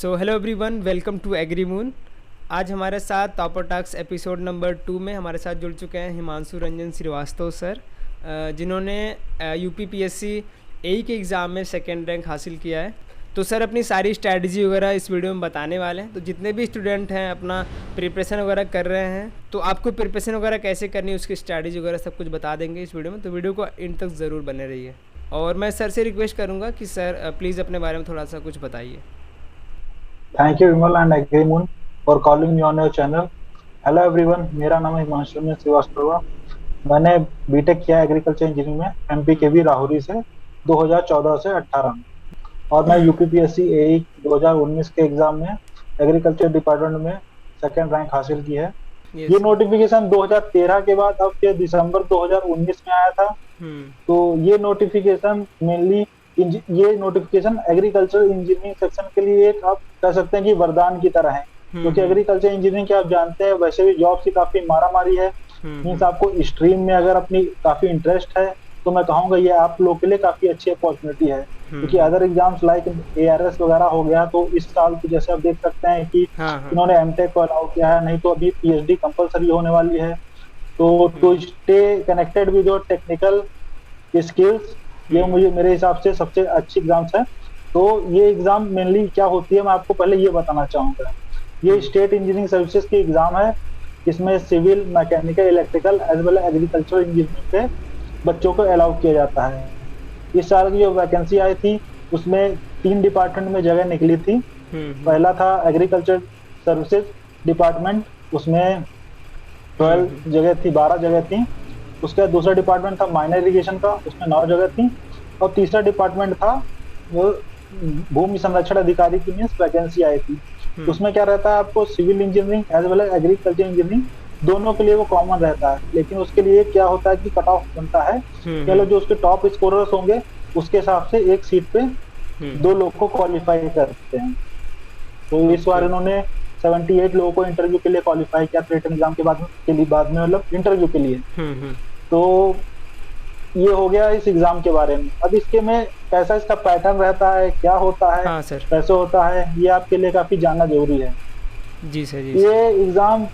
So hello everyone, welcome to Agri Moon. आज हमारे साथ टॉपर टॉक्स एपिसोड नंबर 2 में हमारे साथ जुड़ चुके हैं हिमांशु रंजन श्रीवास्तव सर, जिन्होंने यूपीपीएससी एई के एग्ज़ाम में सेकेंड रैंक हासिल किया है। तो सर अपनी सारी स्ट्रैटेजी वगैरह इस वीडियो में बताने वाले हैं। तो जितने भी स्टूडेंट हैं अपना प्रिपरेशन वगैरह कर रहे हैं, तो आपको प्रिपरेशन वगैरह कैसे करनी है उसकी स्ट्रैटेजी वगैरह सब कुछ बता देंगे इस वीडियो में। तो वीडियो को इन तक ज़रूर बने रहिए। और मैं सर से रिक्वेस्ट करूँगा कि सर प्लीज़ अपने बारे में थोड़ा सा कुछ बताइए। Thank you Vimal and Agri Moon for calling me on your channel. Hello everyone, मेरा नाम है हिमांशु रंजन श्रीवास्तव। मैंने बीटेक किया एग्रीकल्चर इंजीनियरिंग में एमपी के वी राहुरी से 2014 से 18 में, और मैं यूपीपीएससी एई 2019 के एग्जाम में एग्रीकल्चर डिपार्टमेंट में सेकेंड रैंक हासिल की है। ये नोटिफिकेशन 2013 के बाद अब के दिसंबर 2019 में आया था। तो ये नोटिफिकेशन मेनली ये नोटिफिकेशन एग्रीकल्चर इंजीनियरिंग सेक्शन के लिए एक आप कह सकते हैं कि वरदान की तरह है, क्योंकि एग्रीकल्चर इंजीनियरिंग के आप जानते हैं वैसे भी जॉब की काफी मारामारी है। मीन्स आपको स्ट्रीम में अगर अपनी काफी इंटरेस्ट है तो मैं कहूंगा ये आप लोग के लिए काफी अच्छी अपॉर्चुनिटी है, क्योंकि अदर एग्जाम्स लाइक एआरएस वगैरह हो गया तो इस साल तो जैसे आप देख सकते हैं कि इन्होंने एमटेक को अलाउ किया है, नहीं तो अभी पीएचडी कंपलसरी होने वाली है। तो to stay connected with your technical skills, ये मुझे मेरे हिसाब से सबसे अच्छी एग्जाम्स है। तो ये एग्जाम मेनली क्या होती है मैं आपको पहले ये बताना चाहूंगा। ये स्टेट इंजीनियरिंग सर्विसेज की एग्जाम है। इसमें civil, mechanical, electrical as well agriculture engineering के बच्चों को अलाउ किया जाता है। इस साल की जो वैकेंसी आई थी उसमें 3 डिपार्टमेंट में जगह निकली थी। पहला था एग्रीकल्चर सर्विसेज डिपार्टमेंट, उसमें 12 जगह थी, 12 जगह थी। उसका दूसरा डिपार्टमेंट था माइनर इरिगेशन का, उसमें 9 जगह थी। और तीसरा डिपार्टमेंट था वो भूमि संरक्षण अधिकारी की मीन्स वैकेंसी आई थी। उसमें क्या रहता है, आपको civil engineering as well as agriculture engineering दोनों के लिए वो कॉमन रहता है, लेकिन उसके लिए क्या होता है कि कट ऑफ बनता है। चलो जो उसके टॉप स्कोरर्स होंगे उसके हिसाब से एक सीट पे 2 लोग को क्वालिफाई करते हैं। तो इस बार इन्होंने 78 लोगों को इंटरव्यू के लिए क्वालिफाई किया रिटन एग्जाम के बाद में मतलब इंटरव्यू के लिए। तो ये हो गया इस एग्जाम के बारे में। अब इसके में कैसा इसका पैटर्न रहता है, क्या होता है, कैसे होता है, ये आपके लिए काफी जानना जरूरी है। जी सर, जी ये एग्जाम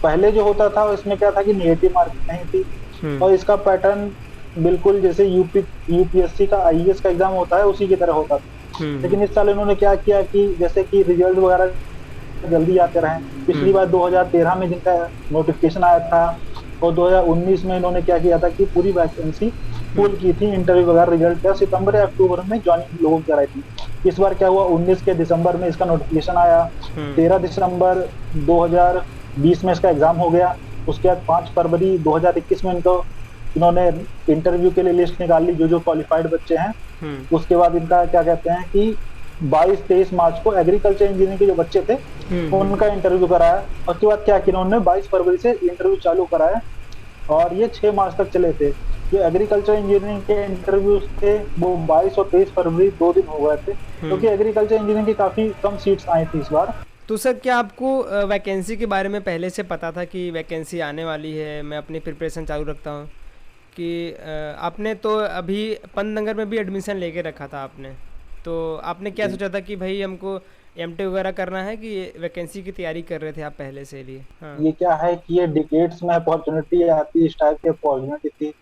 पहले जो होता था इसमें क्या था कि नेगेटिव मार्किंग नहीं थी, और इसका पैटर्न बिल्कुल जैसे यूपीएससी का आईएएस का एग्जाम होता है उसी की तरह होता था। लेकिन इस साल इन्होंने क्या किया कि जैसे कि रिजल्ट वगैरह जल्दी आते रहे। पिछली बार 2013 में जिनका नोटिफिकेशन आया था और 2019 में इन्होंने क्या किया था कि पूरी वैकेंसी फुल की थी, इंटरव्यू वगैरह रिजल्ट का सितंबर या अक्टूबर में ज्वाइनिंग लोगों की कराई थी। इस बार क्या हुआ, 19 के दिसंबर में इसका नोटिफिकेशन आया, 13 दिसंबर 2020 में इसका एग्जाम हो गया। उसके बाद 5 फरवरी 2021 में इन्होंने इंटरव्यू के लिए लिस्ट निकाली जो क्वालिफाइड बच्चे हैं। उसके बाद इनका क्या कहते हैं कि 22-23 मार्च को एग्रीकल्चर इंजीनियरिंग के जो बच्चे थे उनका इंटरव्यू कराया। उसके बाद क्या किया इन्होंने 22 फरवरी से इंटरव्यू चालू कराया और ये 6 मार्च तक चले थे। जो एग्रीकल्चर इंजीनियरिंग के इंटरव्यूज थे वो 22 और 23 फरवरी 2 दिन हो गए थे, क्योंकि एग्रीकल्चर इंजीनियरिंग की काफी कम सीट्स आई थी इस बार। तो सर क्या आपको वैकेंसी के बारे में पहले से पता था कि वैकेंसी आने वाली है, मैं अपनी प्रिपरेशन चालू रखता हूँ कि आपने तो अभी पंतनगर में भी एडमिशन लेके रखा था आपने, तो आपने क्या सोचा था कि भाई हमको एमटेक वगैरह करना है कि वैकेंसी की तैयारी कर रहे थे आप पहले से लिए? हाँ। ये क्या है कि ये डिकेड्स में अपॉर्चुनिटी आती है, इस टाइप की अपॉर्चुनिटी थी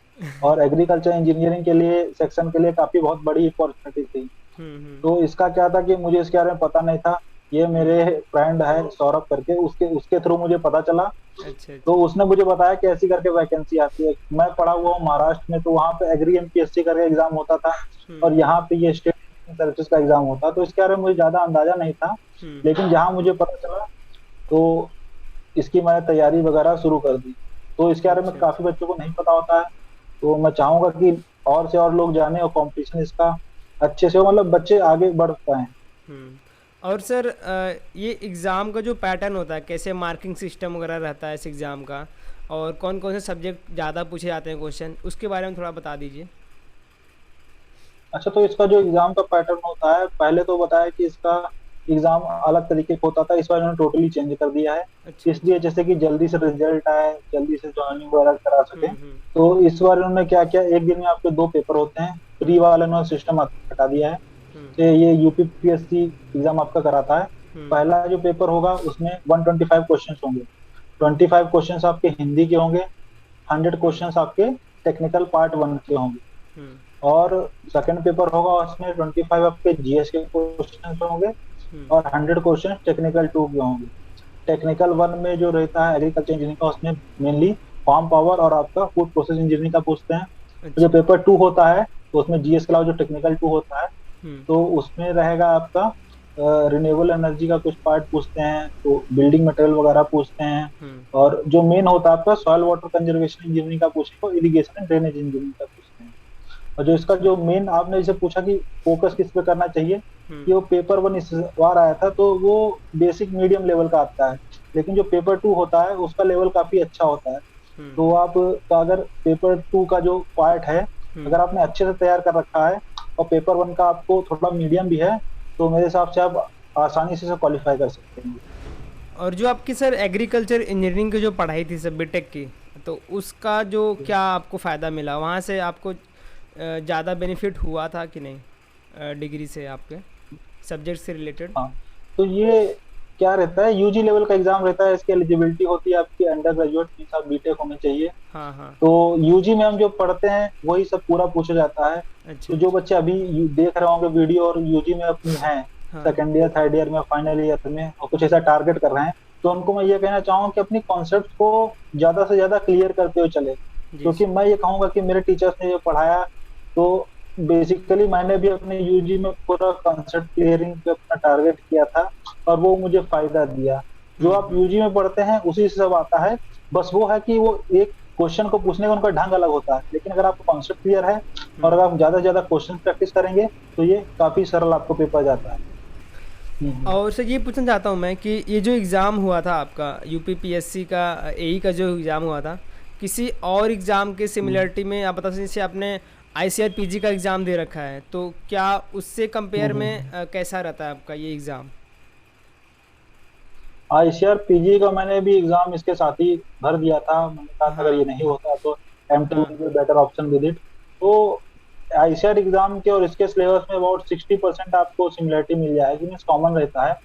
और एग्रीकल्चर इंजीनियरिंग के लिए सेक्शन के लिए काफी बहुत बड़ी अपॉर्चुनिटी थी। तो इसका क्या था कि मुझे इसके बारे में पता नहीं था। ये मेरे फ्रेंड है सौरभ करके, उसके थ्रू मुझे पता चला। अच्छा। तो उसने मुझे बताया कि ऐसी करके वैकेंसी आती है। मैं पढ़ा हुआ हूँ महाराष्ट्र में, तो वहाँ पे एग्री एमपीएससी करके एग्जाम होता था और यहाँ पे ये स्टेट सर्विसेज का एग्जाम होता, तो इसके बारे में मुझे ज्यादा अंदाजा नहीं था। लेकिन जहाँ मुझे पता चला तो इसकी मैंने तैयारी वगैरह शुरू कर दी। तो इसके बारे में काफी बच्चों को नहीं पता होता है, तो मैं चाहूंगा कि और से और लोग जाने और कंपटीशन इसका अच्छे से हो, मतलब बच्चे आगे बढ़ पाए। और सर ये एग्ज़ाम का जो पैटर्न होता है, कैसे मार्किंग सिस्टम वगैरह रहता है इस एग्ज़ाम का, और कौन कौन से सब्जेक्ट ज़्यादा पूछे जाते हैं क्वेश्चन, उसके बारे में थोड़ा बता दीजिए। अच्छा, तो इसका जो एग्जाम का पैटर्न होता है, पहले तो बताया कि इसका एग्जाम अलग तरीके का होता था, इस बार इन्होंने टोटली चेंज कर दिया है। अच्छा। इसलिए जैसे कि जल्दी से रिजल्ट आए, जल्दी से ज्वाइनिंग वगैरह करा सके, तो इस बार इन्होंने क्या किया, एक दिन में आपके 2 पेपर होते हैं। प्री वाला इन्होंने सिस्टम हटा दिया है। से ये यूपीपीएससी एग्जाम आपका कराता है। पहला जो पेपर होगा उसमें 125 क्वेश्चंस होंगे। 25 क्वेश्चंस आपके हिंदी के होंगे, 100 क्वेश्चंस आपके टेक्निकल पार्ट 1 के होंगे। और सेकंड पेपर होगा उसमें 25 आपके जीएस के क्वेश्चंस होंगे और 100 क्वेश्चन टेक्निकल 2 के होंगे। टेक्निकल 1 में जो रहता है एग्रीकल्चर इंजीनियरिंग का, उसमें मेनली फार्म पावर और आपका फूड प्रोसेस इंजीनियरिंग का पूछते हैं। जो अच्छा। पेपर 2 होता है तो उसमें जीएस के अलावा जो टेक्निकल 2 होता है तो उसमें रहेगा आपका रिन्यूएबल एनर्जी का कुछ पार्ट पूछते हैं, तो बिल्डिंग मटेरियल वगैरह पूछते हैं। और जो मेन होता है आपका सॉइल वाटर कंजर्वेशन इंजीनियरिंग का पूछेगा, इरिगेशन एंड ड्रेनेज इंजीनियरिंग का पूछते हैं। और जो इसका जो मेन आपने जैसे पूछा कि फोकस किस पे करना चाहिए, कि वो पेपर 1 इस बार आया था तो वो बेसिक मीडियम लेवल का आता है, लेकिन जो पेपर 2 होता है उसका लेवल काफी अच्छा होता है। तो आप का अगर पेपर 2 का जो पार्ट है अगर आपने अच्छे से तैयार कर रखा है और पेपर 1 का आपको थोड़ा मीडियम भी है, तो मेरे हिसाब से आप आसानी से क्वालिफाई कर सकते हैं। और जो आपकी सर एग्रीकल्चर इंजीनियरिंग की जो पढ़ाई थी सर बीटेक की, तो उसका जो क्या आपको फ़ायदा मिला वहाँ से? आपको ज़्यादा बेनिफिट हुआ था कि नहीं डिग्री से, आपके सब्जेक्ट से रिलेटेड? हाँ, तो ये क्या रहता है, यूजी लेवल का एग्जाम रहता है, इसकी एलिजिबिलिटी होती है आपकी अंडर ग्रेजुएट मीन्स आप बीटेक होने चाहिए। हाँ हाँ। तो यूजी में हम जो पढ़ते हैं वही सब पूरा पूछा जाता है। अच्छा। तो जो बच्चे अभी देख रहे होंगे वीडियो और यूजी में अपनी हैं, हाँ। सेकेंड ईयर थर्ड ईयर में फाइनल ईयर में और कुछ ऐसा टारगेट कर रहे हैं, तो उनको मैं ये कहना चाहूंगा कि अपनी कॉन्सेप्ट को ज्यादा से ज्यादा क्लियर करते हुए चले। क्योंकि मैं ये कहूंगा कि मेरे टीचर्स ने ये पढ़ाया, तो बेसिकली मैंने भी अपने यूजी में पूरा कॉन्सेप्ट क्लियरिंग पे अपना टारगेट किया था और वो मुझे फायदा दिया। जो आप यूजी में पढ़ते हैं उसी से सब आता है, बस वो है कि वो एक क्वेश्चन को पूछने का उनका ढंग अलग होता है, लेकिन अगर आपको कॉन्सेप्ट क्लियर है और अगर आप ज्यादा से ज्यादा क्वेश्चन प्रैक्टिस करेंगे तो ये काफी सरल आपको पेपर जाता है। और सर ये पूछना चाहता हूँ मैं कि ये जो एग्ज़ाम हुआ था आपका यूपीपीएससी का एई का जो एग्ज़ाम हुआ था, किसी और एग्ज़ाम के सिमिलरिटी में आप बता सकते हैं? जैसे आपने आईसीआरपीजी का एग्ज़ाम दे रखा है, तो क्या उससे कंपेयर में कैसा रहता है आपका ये एग्ज़ाम? आईसीआर पीजी का मैंने भी एग्जाम इसके साथ ही भर दिया था। मैंने कहा था अगर ये नहीं होता तो एमटी हाँ। Will be better option with it. तो आईसीआर एग्जाम के और इसके सिलेबस में अबाउट 60% आपको सिमिलरिटी मिल जाएगी, मीन्स कॉमन रहता है।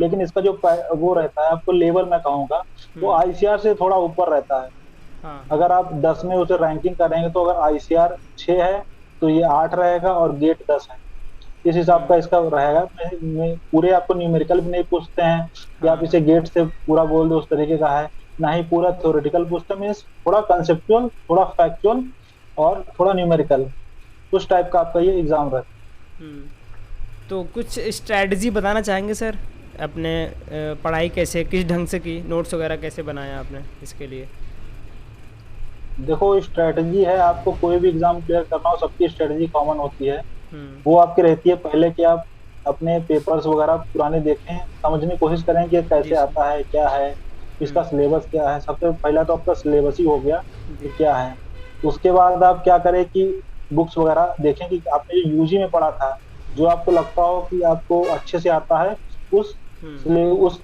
लेकिन इसका जो वो रहता है आपको लेवल मैं कहूंगा वो आईसीआर से थोड़ा ऊपर रहता है। हाँ। अगर आप 10 में उसे रैंकिंग करेंगे तो अगर आईसीआर 6 है तो ये 8 रहेगा और गेट 10 है। इस हिसाब का इसका रहेगा। पूरे आपको न्यूमेरिकल भी नहीं पूछते हैं कि आप इसे गेट से पूरा बोल दो, उस तरीके का है ना ही पूरा थ्योरेटिकल पूछते हैं, मीन्स थोड़ा कंसेप्चुअल, थोड़ा फैक्चुअल और थोड़ा न्यूमेरिकल, उस टाइप का आपका ये एग्जाम रहता है। तो कुछ स्ट्रैटेजी बताना चाहेंगे सर अपने पढ़ाई कैसे, किस ढंग से की, नोट्स वगैरह कैसे बनाया आपने इसके लिए? देखो स्ट्रेटजी है, आपको कोई भी एग्जाम क्लियर करना हो सबकी स्ट्रेटजी कॉमन होती है। वो आपकी रहती है पहले कि आप अपने पेपर्स वगैरह पुराने देखें, समझने की कोशिश करें कि ये कैसे आता है, क्या है, इसका सिलेबस क्या है। सबसे पहला तो आपका सिलेबस ही हो गया कि क्या है। उसके बाद आप क्या करें कि बुक्स वगैरह देखें कि आपने जो यूजी में पढ़ा था, जो आपको लगता हो कि आपको अच्छे से आता है, उस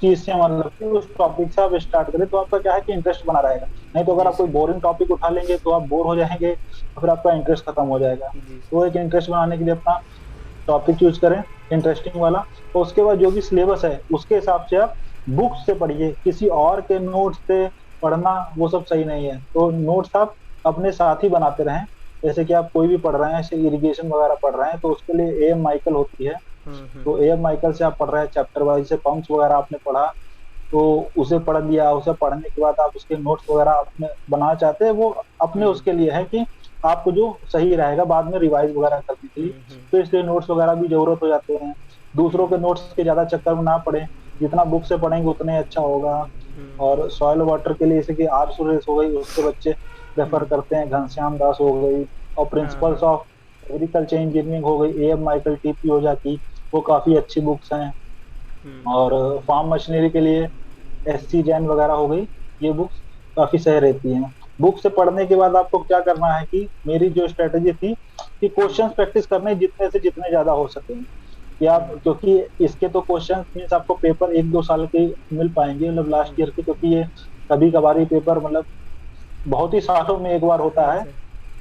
चीज से मतलब कि उस टॉपिक से आप स्टार्ट करें, तो आपका क्या है कि इंटरेस्ट बना रहेगा। नहीं तो अगर आप कोई बोरिंग टॉपिक उठा लेंगे तो आप बोर हो जाएंगे और फिर आपका इंटरेस्ट खत्म हो जाएगा। तो एक इंटरेस्ट बनाने के लिए अपना टॉपिक चूज करें इंटरेस्टिंग वाला, तो उसके बाद जो भी सिलेबस है उसके हिसाब से आप बुक्स से पढ़िए। किसी और के नोट्स से पढ़ना वो सब सही नहीं है। तो नोट्स आप अपने साथ ही बनाते रहें। जैसे कि आप कोई भी पढ़ रहे हैं, जैसे इरिगेशन वगैरह पढ़ रहे हैं तो उसके लिए एम माइकल होती है, तो एम माइकल से आप पढ़ रहे हैं चैप्टर वाइज, से पंप्स वगैरह आपने पढ़ा तो उसे पढ़ लिया। उसे पढ़ने के बाद आप उसके नोट्स वगैरह अपने बनाना चाहते हैं, वो अपने उसके लिए है कि आपको जो सही रहेगा बाद में रिवाइज वगैरह करने के लिए। तो इसलिए नोट्स वगैरह भी जरूरत हो जाते हैं। दूसरों के नोट्स के ज्यादा चक्कर में ना पड़े, जितना बुक से पढ़ेंगे उतने अच्छा होगा। और सॉइल वाटर के लिए जैसे कि आर सुरेश हो गई, उसके बच्चे रेफर करते हैं, घनश्याम दास हो गई, और प्रिंसिपल्स ऑफ एग्रीकल्चर इंजीनियरिंग हो गई, ए एम माइकल टीपी ओझा की, वो काफी अच्छी बुक्स हैं। और फार्म मशीनरी के लिए एस सी जैन वगैरह हो गई, ये बुक्स काफी सही रहती हैं। बुक से पढ़ने के बाद आपको क्या करना है कि मेरी जो स्ट्रेटेजी थी कि क्वेश्चंस प्रैक्टिस करने जितने से जितने ज्यादा हो सके कि आप, क्योंकि इसके तो क्वेश्चंस मींस आपको पेपर 1-2 साल के मिल पाएंगे, मतलब लास्ट ईयर के, क्योंकि ये कभी कभार पेपर मतलब बहुत ही सालों में एक बार होता है।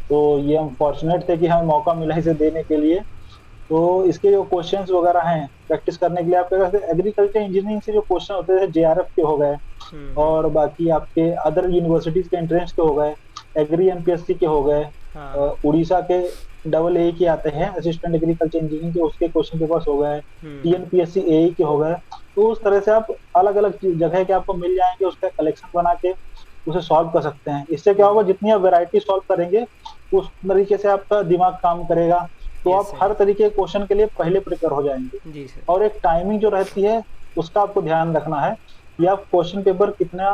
तो ये हम फॉर्चुनेट थे कि हमें मौका मिला इसे देने के लिए। तो इसके जो क्वेश्चंस वगैरह हैं प्रैक्टिस करने के लिए आप क्या करते हैं, एग्रीकल्चर इंजीनियरिंग से जो क्वेश्चन होते हैं जेआरएफ के हो गए, हम्म। और बाकी आपके अदर यूनिवर्सिटीज के एंट्रेंस के हो गए, एग्री एमपीएससी के हो गए, हाँ। उड़ीसा के डबल ए के आते हैं असिस्टेंट एग्रीकल्चर इंजीनियरिंग के, उसके क्वेश्चन पेपर्स हो गए, हम्म। टीएनपीएससी एई के हो गए। तो उस तरह से आप अलग अलग जगह के आपको मिल जाएंगे, उसका कलेक्शन बना के उसे सॉल्व कर सकते हैं। इससे क्या हम्म। होगा, जितनी आप वैरायटी सॉल्व करेंगे उस तरीके से आपका दिमाग काम करेगा, तो ये आप सही। हर तरीके के क्वेश्चन के लिए पहले प्रिपेयर हो जाएंगे। जी सर। और एक टाइमिंग जो रहती है उसका आपको ध्यान रखना है कि आप क्वेश्चन पेपर कितना,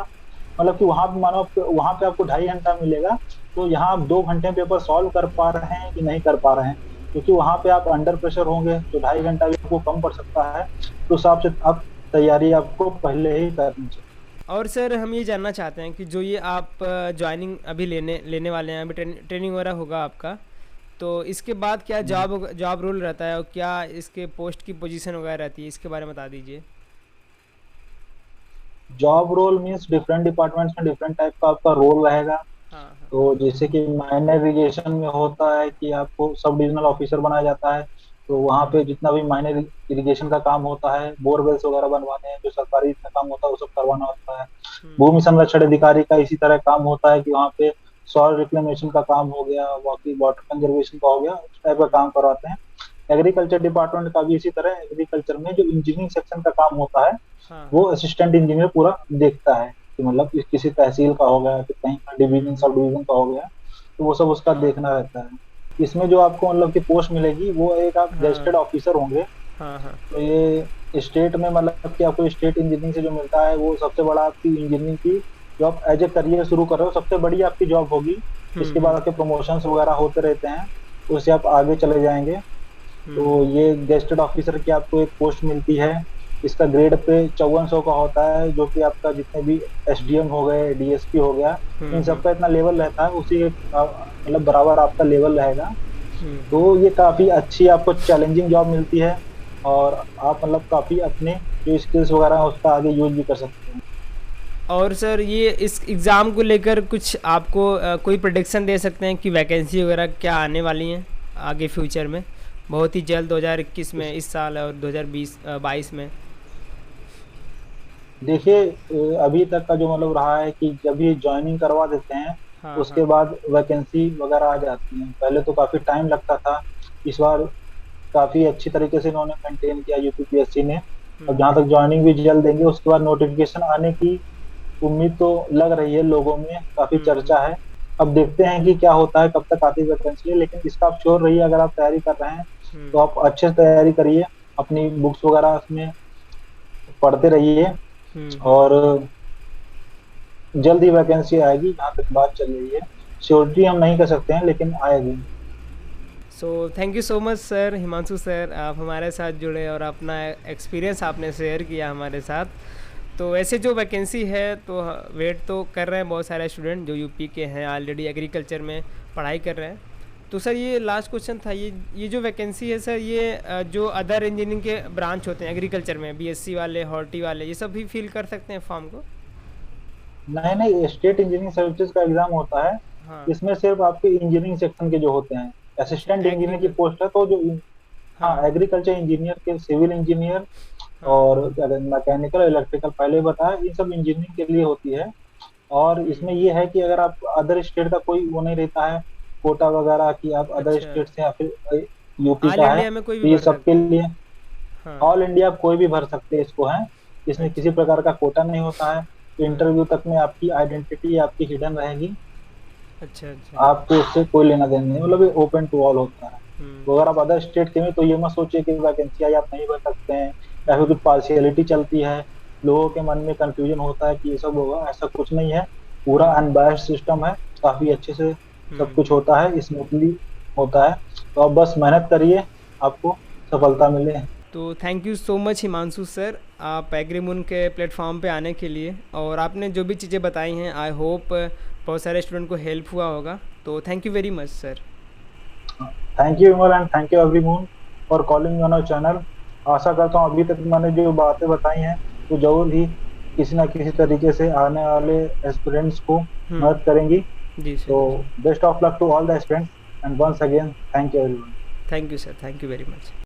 मतलब कि वहां पे मानो वहां पे आपको 2.5 घंटा मिलेगा, तो यहाँ आप 2 घंटे में पेपर सॉल्व कर पा रहे हैं कि नहीं कर पा रहे हैं, क्योंकि वहां पे आप अंडर प्रेशर होंगे तो 2.5 घंटा भी आपको कम पड़ सकता है। तो उस हिसाब से आप तैयारी आपको पहले ही करनी चाहिए। और सर हम ये जानना चाहते हैं कि जो ये आप ज्वाइनिंग अभी लेने लेने वाले हैं, अभी ट्रेनिंग वगैरह होगा आपका, तो इसके बाद क्या जॉब जॉब रोल रहता है और क्या इसके पोस्ट की पोजीशन वगैरह रहती है, इसके बारे में बता दीजिए। Job role means different departments में डिफरेंट टाइप का आपका रोल रहेगा। हाँ हाँ। तो जैसे कि माइनर इरिगेशन में होता है कि आपको सब डिविजनल ऑफिसर बनाया जाता है, तो वहाँ पे जितना भी माइनर इरिगेशन का काम होता है, बोरवेल्स वगैरह बनवाने हैं, जो सरकारी का काम होता है वो सब करवाना होता है। हम्म। भूमि संरक्षण अधिकारी का इसी तरह काम होता है कि वहाँ पे सॉइल रिक्लेमेशन का काम हो गया, बाकी वाटर कंजर्वेशन का हो गया, उस टाइप का हम्म। काम करवाते हैं। एग्रीकल्चर डिपार्टमेंट का भी इसी तरह, एग्रीकल्चर में जो इंजीनियरिंग सेक्शन का काम होता है हाँ वो हाँ। असिस्टेंट इंजीनियर पूरा देखता है, कि मतलब किसी तहसील का हो गया, कि कहीं का डिवीजन हम्म। सब डिवीजन का हो गया, तो वो सब उसका देखना रहता है। इसमें जो आपको मतलब की पोस्ट मिलेगी वो एक आप हाँ गेस्टेड ऑफिसर होंगे। हाँ। हाँ। तो ये स्टेट में मतलब कि आपको स्टेट इंजीनियरिंग से जो मिलता है वो सबसे बड़ा आपकी इंजीनियरिंग की, जो आप एज ए करियर शुरू कर रहे हो सबसे बड़ी आपकी जॉब होगी। इसके बाद हम्म। आपके प्रमोशंस वगैरह होते रहते हैं, उससे आप आगे चले जाएंगे। तो हम्म। ये गेस्टेड ऑफिसर की आपको एक पोस्ट मिलती है। इसका ग्रेड पे 5400 का होता है, जो कि आपका जितने भी एसडीएम हो गए, डीएसपी हो गया, इन हम्म। सबका इतना लेवल रहता है, उसी के मतलब बराबर आपका लेवल रहेगा। हम्म। तो ये काफी अच्छी आपको चैलेंजिंग जॉब मिलती है, और आप मतलब काफी अपने जो स्किल्स वगैरह है उसका आगे यूज भी कर सकते हैं। और सर ये इस एग्ज़ाम को लेकर कुछ आपको कोई प्रोडिक्शन दे सकते हैं कि वैकेंसी वगैरह क्या आने वाली हैं आगे फ्यूचर में, बहुत ही जल्द 2021 में, इस इस साल और 2020 22 में। देखिए, अभी तक का जो मतलब रहा है कि जब ये ज्वाइनिंग करवा देते हैं हाँ उसके हाँ। बाद वैकेंसी वगैरह आ जाती है। पहले तो काफी टाइम लगता था, इस बार काफी अच्छी तरीके से इन्होंने मेंटेन किया यूपीपीएससी ने। अब जहां तक हम्म। ज्वाइनिंग भी जल्द देंगे, उसके बाद नोटिफिकेशन आने की उम्मीद तो लग रही है, लोगों में काफी हम्म। चर्चा है। अब देखते हैं कि क्या होता है, कब तक आती है वैकेंसी, लेकिन इसका आप श्योर रहिए, अगर आप तैयारी कर रहे हैं तो हम्म। आप अच्छे से तैयारी करिए, अपनी बुक्स वगैरह उसमें पढ़ते रहिए, हम्म। और जल्द ही वैकेंसी आएगी। जहाँ तक बात चल रही है, श्योरिटी हम नहीं कर सकते हैं, लेकिन आएगी। So thank you so much sir, Himanshu sir, आप हमारे साथ जुड़े और अपना एक्सपीरियंस आपने शेयर किया हमारे साथ। तो ऐसे जो वैकेंसी है तो वेट तो कर रहे हैं बहुत सारे स्टूडेंट जो यूपी के हैं, ऑलरेडी एग्रीकल्चर में पढ़ाई कर रहे हैं। तो सर ये लास्ट क्वेश्चन था, ये जो वैकेंसी है सर, ये जो अदर इंजीनियरिंग के ब्रांच होते हैं एग्रीकल्चर में, बीएससी वाले, हॉर्टी वाले, ये सब भी फिल कर सकते हैं फॉर्म को? नए नए स्टेट इंजीनियरिंग सर्विसेज का एग्जाम होता है, हाँ। इसमें सिर्फ आपके इंजीनियरिंग सेक्शन के जो होते हैं, अच्छा, असिस्टेंट इंजीनियर की एग्रीकल पोस्ट है, तो जो हाँ हाँ एग्रीकल्चर इंजीनियर के, सिविल इंजीनियर हाँ। और क्या कहते हैं मैकेनिकल इलेक्ट्रिकल पहले बताया, ये सब इंजीनियरिंग के लिए होती है। और इसमें ये है कि अगर आप अदर स्टेट का कोई वो नहीं रहता है, कोटा वगैरह की आप अदर अच्छा, स्टेट से या फिर यूपी ऑल का है, इंडिया में कोई भी तो ये भर सबके सकता है? लिए हाँ। ऑल इंडिया कोई भी भर सकते हैं इसको है। इसमें किसी अच्छा। प्रकार का कोटा नहीं होता है, तो हाँ। इंटरव्यू तक में आपकी आइडेंटिटी आपकी हिडन रहेगी, अच्छा अच्छा। आपको उससे कोई लेना देना नहीं, मतलब ये ओपन टू ऑल होता है। तो अगर आप अदर स्टेट के में, तो ये मत सोचिए कि वैकेंसी आई आप नहीं भर सकते हैं, या फिर कुछ हम्म। पार्शियलिटी चलती है, लोगों के मन में कंफ्यूजन होता है कि ये सब होगा, ऐसा कुछ नहीं है। पूरा हम्म। अनबायस्ड सिस्टम है, काफी अच्छे से सब कुछ हम्म। होता है, स्मूथली होता है। तो आप बस मेहनत करिए, आपको सफलता मिले। तो thank you so much Himanshu sir, आप एग्रीमून के प्लेटफॉर्म पे आने के लिए, और आपने जो भी चीज़ें बताई हैं आई होप बहुत सारे स्टूडेंट को हेल्प हुआ होगा। तो thank you very much sir. Thank you Vimal, and thank you everyone for calling on our channel. आशा करता हूँ अभी तक मैंने जो बातें बताई हैं वो जरूर ही किसी ना किसी तरीके से आने वाले एस्पिरेंट्स को मदद करेंगी। जी सर, तो जी sir. Best of luck to all the aspirants, and once again thank you everyone. Thank you sir, thank you very much.